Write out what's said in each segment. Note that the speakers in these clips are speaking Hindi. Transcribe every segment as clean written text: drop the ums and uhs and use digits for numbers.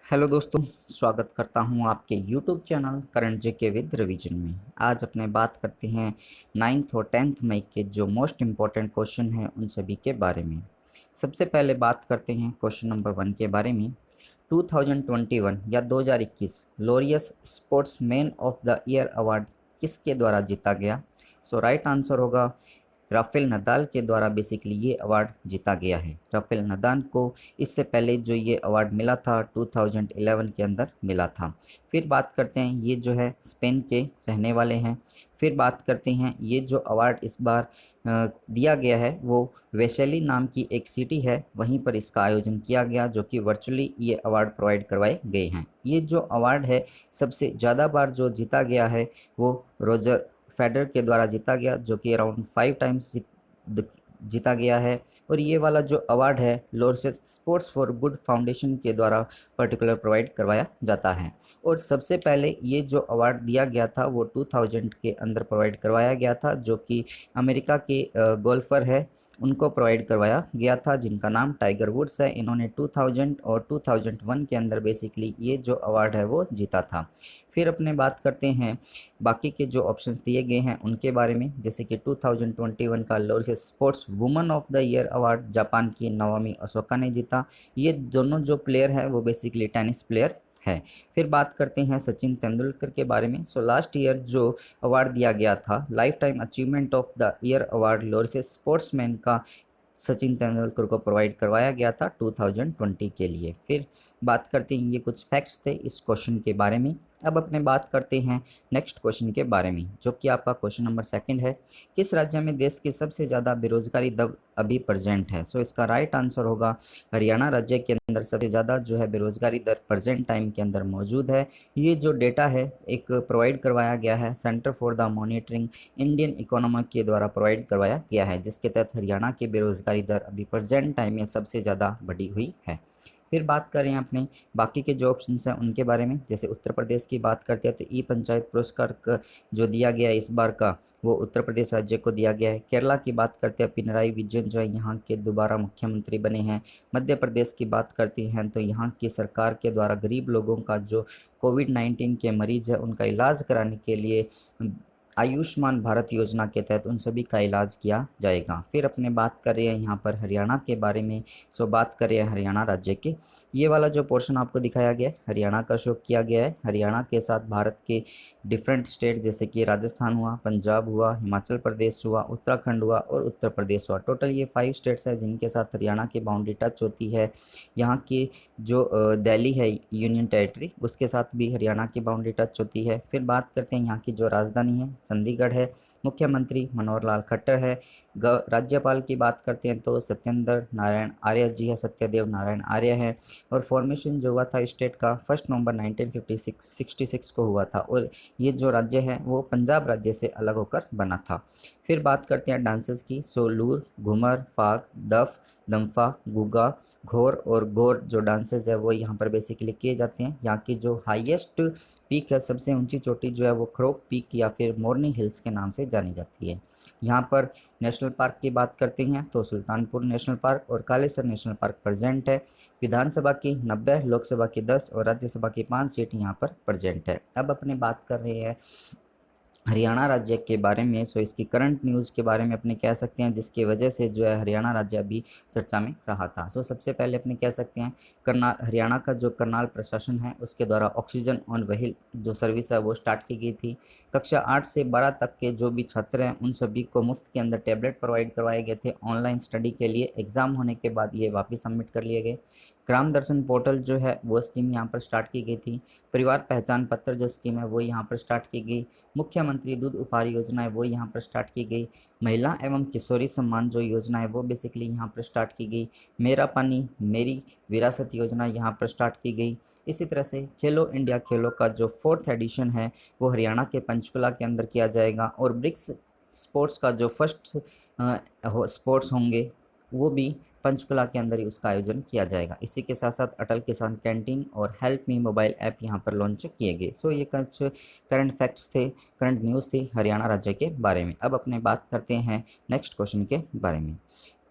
हेलो दोस्तों, स्वागत करता हूं आपके YouTube channel current JK with revision में। आज अपने बात करते हैं 9th और 10th मई के जो मोस्ट इम्पॉर्टेंट क्वेश्चन हैं उन सभी के बारे में। सबसे पहले बात करते हैं क्वेश्चन नंबर 1 के बारे में। 2021 या 2021 Laureus sportsman of the year award किसके द्वारा जीता गया? सो राइट आंसर होगा राफेल नदाल के द्वारा बेसिकली ये अवार्ड जीता गया है। राफेल नदाल को इससे पहले जो ये अवार्ड मिला था 2011 के अंदर मिला था। फिर बात करते हैं, ये जो है स्पेन के रहने वाले हैं। फिर बात करते हैं, ये जो अवार्ड इस बार दिया गया है वो वेसेली नाम की एक सिटी है, वहीं पर इसका आयोजन किया गया, जो कि वर्चुअली ये अवार्ड प्रोवाइड करवाए गए हैं। ये जो अवार्ड है सबसे ज़्यादा बार जो जीता गया है वो रोजर फेडरर के द्वारा जीता गया, जो कि अराउंड 5 टाइम्स जीता गया है। और ये वाला जो अवार्ड है Laureus sports for good foundation के द्वारा पर्टिकुलर प्रोवाइड करवाया जाता है। और सबसे पहले ये जो अवार्ड दिया गया था वो 2000 के अंदर प्रोवाइड करवाया गया था, जो कि अमेरिका के गोल्फर है उनको प्रोवाइड करवाया गया था, जिनका नाम टाइगर वुड्स है। इन्होंने 2000 और 2001 के अंदर बेसिकली ये जो अवार्ड है वो जीता था। फिर अपने बात करते हैं बाकी के जो ऑप्शंस दिए गए हैं उनके बारे में, जैसे कि 2021 का Laureus sports woman of the year award Japan की नाओमी ओसाका ने जीता। ये दोनों जो प्लेयर हैं वो बेसिकली टेनिस प्लेयर है। फिर बात करते हैं सचिन तेंदुलकर के बारे में। सो लास्ट ईयर जो अवार्ड दिया गया था life time achievement of the year award Laureus sportsman का सचिन तेंदुलकर को प्रोवाइड करवाया गया था 2020 के लिए। फिर बात करते हैं, ये कुछ फैक्ट्स थे इस क्वेश्चन के बारे में। अब अपने बात करते हैं नेक्स्ट क्वेश्चन के बारे में, जो कि आपका क्वेश्चन नंबर 2 है। किस राज्य में देश की सबसे ज़्यादा बेरोजगारी दर अभी प्रेजेंट है? सो इसका राइट आंसर होगा हरियाणा राज्य के अंदर सबसे ज़्यादा जो है बेरोजगारी दर प्रेजेंट टाइम के अंदर मौजूद है। ये जो डेटा है एक प्रोवाइड करवाया गया है centre for the monitoring Indian economy के द्वारा प्रोवाइड करवाया गया है, जिसके तहत हरियाणा की बेरोजगारी दर अभी प्रेजेंट टाइम में सबसे ज़्यादा बढ़ी हुई है। फिर बात करें अपने बाकी के जो ऑप्शंस हैं उनके बारे में, जैसे उत्तर प्रदेश की बात करते हैं तो ई पंचायत पुरस्कार जो दिया गया है इस बार का वो उत्तर प्रदेश राज्य को दिया गया है। केरला की बात करते हैं, पिनराई विजयन जो है यहाँ के दोबारा मुख्यमंत्री बने हैं। मध्य प्रदेश की बात करते हैं तो यहाँ की सरकार के द्वारा गरीब लोगों का जो कोविड-19 के मरीज है उनका इलाज कराने के लिए आयुष्मान भारत योजना के तहत उन सभी का इलाज किया जाएगा। फिर अपने बात कर रहे हैं यहाँ पर हरियाणा के बारे में। सो बात कर रहे हैं हरियाणा राज्य के। ये वाला जो पोर्शन आपको दिखाया गया है हरियाणा का शो किया गया है। हरियाणा के साथ भारत के डिफरेंट स्टेट जैसे कि राजस्थान हुआ, पंजाब हुआ, हिमाचल प्रदेश हुआ, उत्तराखंड हुआ और उत्तर प्रदेश हुआ। टोटल ये 5 स्टेट्स है जिनके साथ हरियाणा की बाउंड्री टच होती है। यहाँ की जो दिल्ली है यूनियन टेरिटरी, उसके साथ भी हरियाणा की बाउंड्री टच होती है। फिर बात करते हैं यहाँ की जो राजधानी है चंडीगढ़ है। मुख्यमंत्री मनोहर लाल खट्टर है। राज्यपाल की बात करते हैं तो सत्येंद्र नारायण आर्य जी है, सत्यदेव नारायण आर्य है। और फॉर्मेशन जो हुआ था स्टेट का 1 नवंबर 1966 को हुआ था, और ये जो राज्य है वो पंजाब राज्य से अलग होकर बना था। फिर बात करते हैं डांसेस की। सोलूर, घूमर, फाग, दफ, दम्फा, गुगा, घोर और गोर जो डांसेस है वो यहाँ पर बेसिकली किए जाते हैं। यहाँ की जो हाईएस्ट पीक है, सबसे ऊंची चोटी जो है वो क्रोक पीक या फिर मोरनी हिल्स के नाम से जानी जाती है। यहाँ पर नेशनल पार्क की बात करते हैं तो सुल्तानपुर नेशनल पार्क और कालेसर नेशनल पार्क प्रेजेंट है। विधानसभा की 90, लोकसभा की 10 और राज्यसभा की 5 सीट यहाँ पर प्रेजेंट है। अब अपने बात कर रहे हैं हरियाणा राज्य के बारे में। सो इसकी करंट न्यूज़ के बारे में अपने कह सकते हैं जिसकी वजह से जो है हरियाणा राज्य अभी चर्चा में रहा था। सो सबसे पहले अपने कह सकते हैं करनाल, हरियाणा का जो करनाल प्रशासन है उसके द्वारा ऑक्सीजन ऑन व्हील जो सर्विस है वो स्टार्ट की गई थी। कक्षा 8 से 12 तक के जो भी छात्र हैं उन सभी को मुफ्त के अंदर टैबलेट प्रोवाइड करवाए गए थे ऑनलाइन स्टडी के लिए। एग्ज़ाम होने के बाद ये वापस सबमिट कर लिए गए। ग्राम दर्शन पोर्टल जो है वो स्कीम यहाँ पर स्टार्ट की गई थी। परिवार पहचान पत्र जो स्कीम है वो यहाँ पर स्टार्ट की गई। मुख्यमंत्री दूध उपहार योजना है वो यहाँ पर स्टार्ट की गई। महिला एवं किशोरी सम्मान जो योजना है वो बेसिकली यहाँ पर स्टार्ट की गई। मेरा पानी मेरी विरासत योजना यहाँ पर स्टार्ट की गई। इसी तरह से खेलो इंडिया खेलों का जो 4th एडिशन है वो हरियाणा के पंचकुला के अंदर किया जाएगा। और ब्रिक्स स्पोर्ट्स का जो फर्स्ट स्पोर्ट्स होंगे वो भी पंचकुला के अंदर ही उसका आयोजन किया जाएगा। इसी के साथ साथ अटल किसान कैंटीन और हेल्प मी मोबाइल ऐप यहाँ पर लॉन्च किए गए। सो ये कुछ करंट फैक्ट्स थे, करंट न्यूज़ थी हरियाणा राज्य के बारे में। अब अपने बात करते हैं नेक्स्ट क्वेश्चन के बारे में।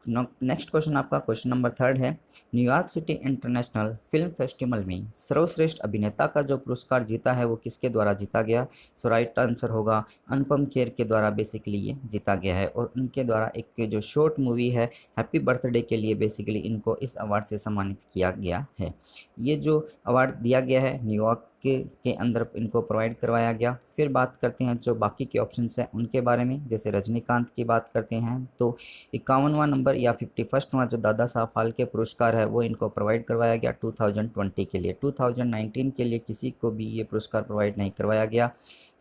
नेक्स्ट क्वेश्चन आपका क्वेश्चन नंबर 3 है, New York city international film festival में सर्वश्रेष्ठ अभिनेता का जो पुरस्कार जीता है वो किसके द्वारा जीता गया? सो राइट आंसर होगा अनुपम खेर के द्वारा बेसिकली ये जीता गया है, और उनके द्वारा एक जो शॉर्ट मूवी है हैप्पी बर्थडे के लिए बेसिकली इनको इस अवार्ड से सम्मानित किया गया है। ये जो अवार्ड दिया गया है न्यूयॉर्क के अंदर इनको प्रोवाइड करवाया गया। फिर बात करते हैं जो बाकी के ऑप्शंस हैं उनके बारे में, जैसे रजनीकांत की बात करते हैं तो 51वां नंबर या 51वां जो दादा साहब फाल्के पुरस्कार है वो इनको प्रोवाइड करवाया गया 2020 के लिए। 2019 के लिए किसी को भी ये पुरस्कार प्रोवाइड नहीं करवाया गया।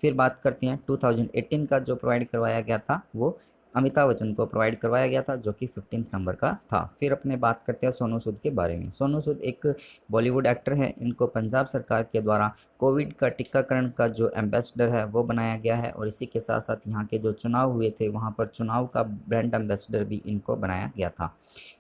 फिर बात करते हैं 2018 का जो प्रोवाइड करवाया गया था वो अमिताभ बच्चन को प्रोवाइड करवाया गया था, जो कि 15 नंबर का था। फिर अपने बात करते हैं सोनू सूद के बारे में। सोनू सूद एक बॉलीवुड एक्टर है, इनको पंजाब सरकार के द्वारा कोविड का टीकाकरण का जो एम्बेसडर है वो बनाया गया है, और इसी के साथ साथ यहाँ के जो चुनाव हुए थे वहाँ पर चुनाव का ब्रांड एम्बेसडर भी इनको बनाया गया था।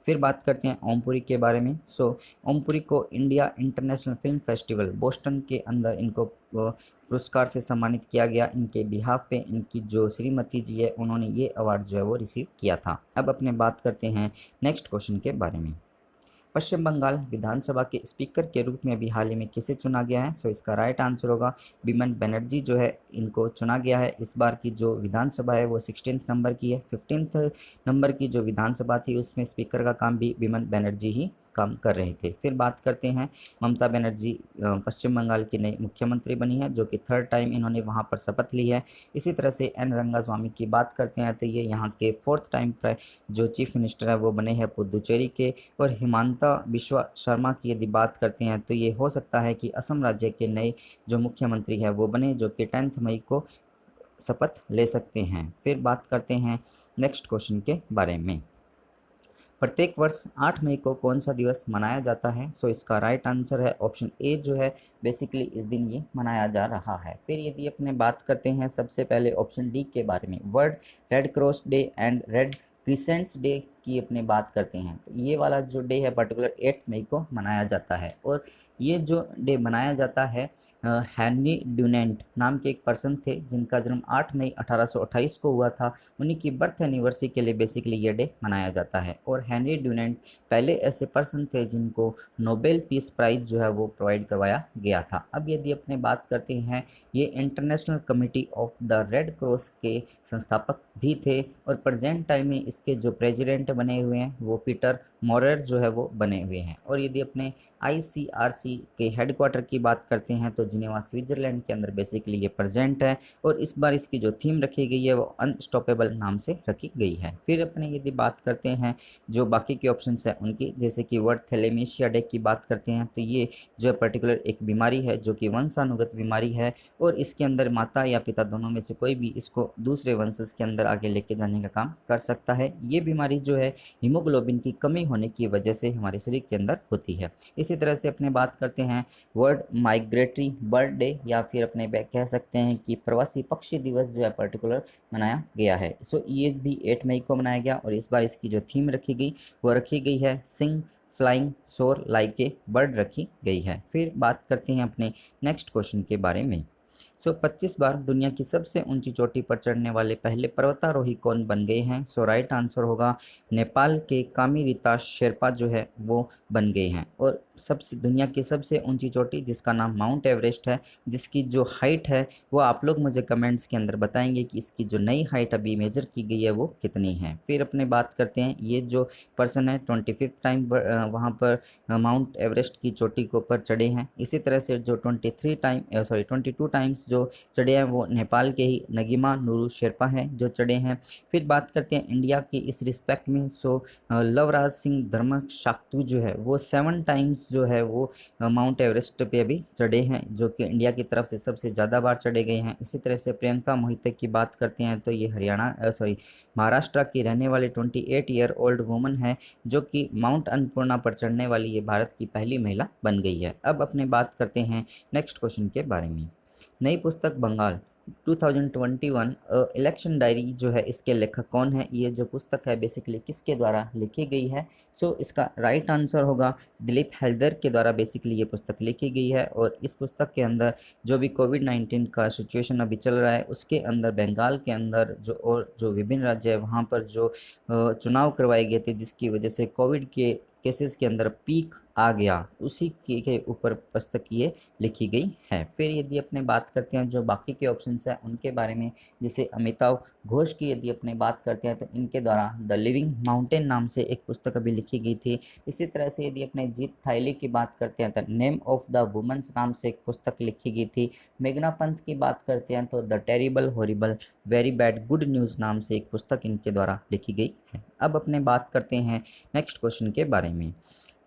फिर बात करते हैं ओमपुरी के बारे में। सो ओमपुरी को India international film festival Boston के अंदर इनको पुरस्कार से सम्मानित किया गया। इनके बिहाफ पे इनकी जो श्रीमती जी है उन्होंने ये अवार्ड जो है वो रिसीव किया था। अब अपने बात करते हैं नेक्स्ट क्वेश्चन के बारे में। पश्चिम बंगाल विधानसभा के स्पीकर के रूप में अभी हाल ही में किसे चुना गया है? सो इसका राइट आंसर होगा बिमन बनर्जी जो है इनको चुना गया है। इस बार की जो विधानसभा है वो 16 नंबर की है। 15 नंबर की जो विधानसभा थी उसमें स्पीकर का काम भी बिमन बनर्जी ही काम कर रहे थे। फिर बात करते हैं ममता बनर्जी पश्चिम बंगाल की नई मुख्यमंत्री बनी है, जो कि 3rd टाइम इन्होंने वहां पर शपथ ली है। इसी तरह से एन रंगास्वामी की बात करते हैं तो ये यहाँ के 4th टाइम पर जो चीफ मिनिस्टर है वो बने हैं पुदुचेरी के। और हिमांता बिश्वा शर्मा की यदि बात करते हैं तो ये हो सकता है कि असम राज्य के नए जो मुख्यमंत्री है वो बने, जो कि 10 मई को शपथ ले सकते हैं। फिर बात करते हैं नेक्स्ट क्वेश्चन के बारे में। प्रत्येक वर्ष 8 मई को कौन सा दिवस मनाया जाता है? सो इसका राइट आंसर है ऑप्शन ए जो है बेसिकली इस दिन ये मनाया जा रहा है। फिर यदि अपने बात करते हैं सबसे पहले ऑप्शन डी के बारे में, world red cross day and red crescents day की अपने बात करते हैं तो ये वाला जो डे है पर्टिकुलर 8 मई को मनाया जाता है। और ये जो डे मनाया जाता है हेनरी ड्यूनेंट नाम के एक पर्सन थे जिनका जन्म 8 मई 1828 को हुआ था। उन्हीं की बर्थ एनिवर्सरी के लिए बेसिकली ये डे मनाया जाता है। और हेनरी ड्यूनेंट पहले ऐसे पर्सन थे जिनको नोबेल पीस प्राइज जो है वो प्रोवाइड करवाया गया था। अब यदि अपने बात करते हैं ये international committee of the red cross के संस्थापक भी थे, और प्रेजेंट टाइम में इसके जो प्रेसिडेंट बने हुए हैं वो पीटर मोरेर जो है वो बने हुए हैं। और यदि अपने ICRC के हेडक्वार्टर की बात करते हैं तो जिनेवा स्विट्जरलैंड के अंदर बेसिकली ये प्रेजेंट है, और इस बार इसकी जो थीम रखी गई है वो अनस्टॉपेबल नाम से रखी गई है। फिर अपने यदि बात करते हैं जो बाकी के ऑप्शंस हैं उनकी, जैसे कि वर्ल्ड थैलेमीशिया डे की बात करते हैं तो ये जो है पर्टिकुलर एक बीमारी है जो कि वंशानुगत बीमारी है, और इसके अंदर माता या पिता दोनों में से कोई भी इसको दूसरे वंशज के अंदर आगे लेके जाने का काम कर सकता है। ये बीमारी जो है हीमोग्लोबिन की कमी होने की वजह से हमारे शरीर के अंदर होती है। इसी तरह से अपने बात करते हैं वर्ल्ड माइग्रेटरी बर्ड डे, या फिर अपने कह सकते हैं कि प्रवासी पक्षी दिवस जो है पर्टिकुलर मनाया गया है। सो ये भी 8 मई को मनाया गया, और इस बार इसकी जो थीम रखी गई वो रखी गई है सिंग फ्लाइंग सोर लाइक ए बर्ड रखी गई है। फिर बात करते हैं अपने नेक्स्ट क्वेश्चन के बारे में। 25 बार दुनिया की सबसे ऊंची चोटी पर चढ़ने वाले पहले पर्वतारोही कौन बन गए हैं? सो राइट आंसर होगा नेपाल के कामिरीता शेरपा जो है वो बन गए हैं। और सबसे दुनिया की सबसे ऊंची चोटी जिसका नाम माउंट एवरेस्ट है, जिसकी जो हाइट है वो आप लोग मुझे कमेंट्स के अंदर बताएंगे कि इसकी जो नई हाइट अभी मेजर की गई है वो कितनी है। फिर अपने बात करते हैं ये जो पर्सन है 25th टाइम वहाँ पर माउंट एवरेस्ट की चोटी के ऊपर चढ़े हैं। इसी तरह से जो 22 टाइम्स जो चढ़े हैं वो नेपाल के ही नगीमा नुरू शेरपा हैं जो चढ़े हैं। फिर बात करते हैं इंडिया के इस रिस्पेक्ट में। सो लवराज सिंह धर्मशाक्तु जो है वो 7 टाइम्स जो है वो माउंट एवरेस्ट पे अभी चढ़े हैं, जो कि इंडिया की तरफ से सबसे ज़्यादा बार चढ़े गए हैं। इसी तरह से प्रियंका मोहिते की बात करते हैं तो ये महाराष्ट्र की रहने वाली 28 ईयर ओल्ड वुमन है, जो कि माउंट अन्नपूर्णा पर चढ़ने वाली ये भारत की पहली महिला बन गई है। अब अपने बात करते हैं नेक्स्ट क्वेश्चन के बारे में। नई पुस्तक बंगाल 2021 इलेक्शन डायरी जो है, इसके लेखक कौन है? ये जो पुस्तक है बेसिकली किसके द्वारा लिखी गई है? सो इसका राइट आंसर होगा दिलीप हैल्दर के द्वारा बेसिकली ये पुस्तक लिखी गई है। और इस पुस्तक के अंदर जो भी कोविड-19 का सिचुएशन अभी चल रहा है, उसके अंदर बंगाल के अंदर जो विभिन्न राज्य है वहाँ पर जो चुनाव करवाए गए थे, जिसकी वजह से कोविड के केसेस के अंदर पीक आ गया, उसी के ऊपर पुस्तक ये लिखी गई है। फिर यदि अपने बात करते हैं जो बाकी के ऑप्शंस हैं उनके बारे में, जैसे अमिताभ घोष की यदि अपने बात करते हैं तो इनके द्वारा द लिविंग माउंटेन नाम से एक पुस्तक अभी लिखी गई थी। इसी तरह से यदि अपने जीत थाइली की बात करते हैं तो नेम ऑफ द वुमेन्स नाम से एक पुस्तक लिखी गई थी। मेघना पंत की बात करते हैं तो the terrible horrible very bad good news नाम से एक पुस्तक इनके द्वारा लिखी गई है। अब अपने बात करते हैं नेक्स्ट क्वेश्चन के बारे में।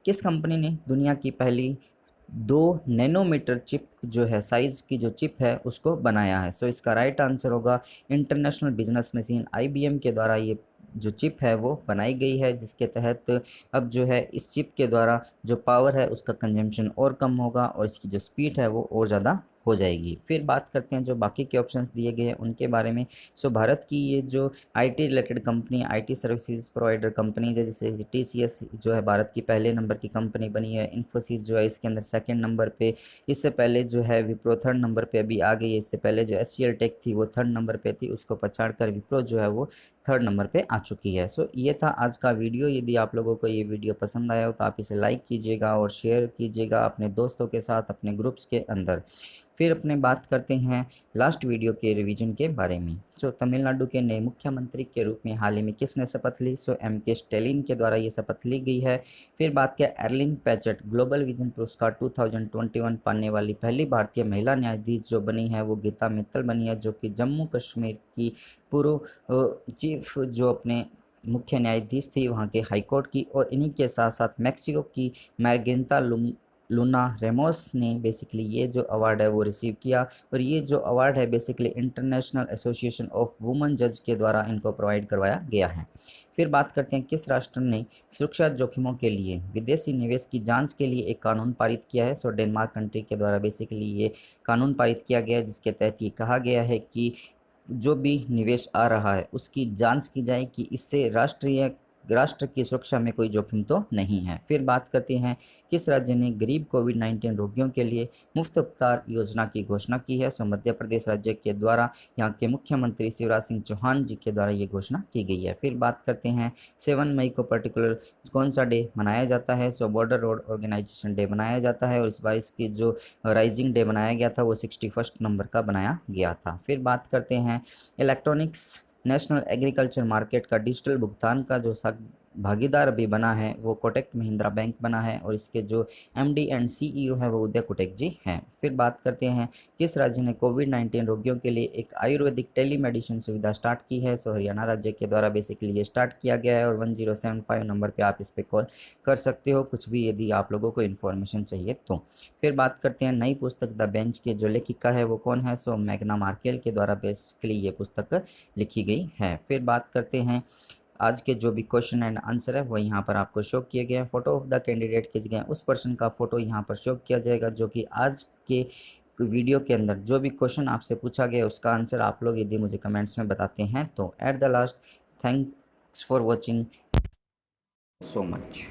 किस कंपनी ने दुनिया की पहली 2 नैनोमीटर चिप जो है, साइज़ की जो चिप है उसको बनाया है? सो इसका राइट आंसर होगा इंटरनेशनल बिजनेस मशीन IBM के द्वारा ये जो चिप है वो बनाई गई है, जिसके तहत अब जो है इस चिप के द्वारा जो पावर है उसका कंजम्पशन और कम होगा और इसकी जो स्पीड है वो और ज़्यादा हो जाएगी। फिर बात करते हैं जो बाकी के ऑप्शंस दिए गए हैं उनके बारे में। सो भारत की ये जो IT related company, IT services provider companies है, जैसे TCS जो है भारत की पहले नंबर की कंपनी बनी है। इन्फोसिस जो है इसके अंदर सेकंड नंबर पे, इससे पहले जो है विप्रो थर्ड नंबर पे अभी आ गई है। इससे पहले जो HCL टेक थी वो थर्ड नंबर पे थी, उसको पछाड़ कर विप्रो जो है वो थर्ड नंबर पे आ चुकी है। सो ये था आज का वीडियो। यदि आप लोगों को ये वीडियो पसंद आया हो तो आप इसे लाइक कीजिएगा और शेयर कीजिएगा अपने दोस्तों के साथ अपने ग्रुप्स के अंदर। फिर अपने बात करते हैं लास्ट वीडियो के रिवीजन के बारे में। सो तमिलनाडु के नए मुख्यमंत्री के रूप में हाल ही में किसने शपथ ली? सो MK स्टैलिन के द्वारा ये शपथ ली गई है। फिर बात किया एर्लिन पैचेट ग्लोबल विजन पुरस्कार 2021 पाने वाली पहली भारतीय महिला न्यायाधीश जो बनी है वो गीता मित्तल बनी है, जो कि जम्मू कश्मीर की पूर्व चीफ जो अपने मुख्य न्यायाधीश थी वहाँ के हाईकोर्ट की। और इन्हीं के साथ साथ मैक्सिको की मैर्गेंता लूना रेमोस ने बेसिकली ये जो अवार्ड है वो रिसीव किया। और ये जो अवार्ड है basically international association of women जज के द्वारा इनको प्रोवाइड करवाया गया है। फिर बात करते हैं किस राष्ट्र ने सुरक्षा जोखिमों के लिए विदेशी निवेश की जांच के लिए एक कानून पारित किया है? सो डेनमार्क कंट्री के द्वारा बेसिकली ये कानून पारित किया गया है, जिसके तहत ये कहा गया है कि जो भी निवेश आ रहा है उसकी जांच की जाए कि इससे राष्ट्र की सुरक्षा में कोई जोखिम तो नहीं है। फिर बात करते हैं किस राज्य ने गरीब कोविड-19 रोगियों के लिए मुफ्त उपचार योजना की घोषणा की है? सो मध्य प्रदेश राज्य के द्वारा यहाँ के मुख्यमंत्री शिवराज सिंह चौहान जी के द्वारा ये घोषणा की गई है। फिर बात करते हैं 7 मई को पर्टिकुलर कौन सा डे मनाया जाता है? सो बॉर्डर रोड ऑर्गेनाइजेशन डे मनाया जाता है। और इस बार इसकी जो राइजिंग डे बनाया गया था वो 61st नंबर का बनाया गया था। फिर बात करते हैं इलेक्ट्रॉनिक्स नेशनल एग्रीकल्चर मार्केट का डिजिटल भुगतान का जो भागीदार अभी बना है वो कोटक महिंद्रा बैंक बना है, और इसके जो MD एंड CEO है वो उदय कोटक जी हैं। फिर बात करते हैं किस राज्य ने कोविड-19 रोगियों के लिए एक आयुर्वेदिक टेलीमेडिसिन सुविधा स्टार्ट की है? सो हरियाणा राज्य के द्वारा बेसिकली ये स्टार्ट किया गया है, और 1075 नंबर पे आप इस पर कॉल कर सकते हो कुछ भी यदि आप लोगों को इन्फॉर्मेशन चाहिए तो। फिर बात करते हैं नई पुस्तक द बेंच के जो लेखिका है वो कौन है? सो मैग्ना मार्केल के द्वारा बेसिकली ये पुस्तक लिखी गई है। फिर बात करते हैं आज के जो भी क्वेश्चन एंड आंसर है वो यहाँ पर आपको शो किए गए हैं। फोटो ऑफ द कैंडिडेट की जगह उस पर्सन का फोटो यहाँ पर शो किया जाएगा जो कि आज के वीडियो के अंदर जो भी क्वेश्चन आपसे पूछा गया उसका आंसर आप लोग यदि मुझे कमेंट्स में बताते हैं तो। At the last, thanks for watching so much.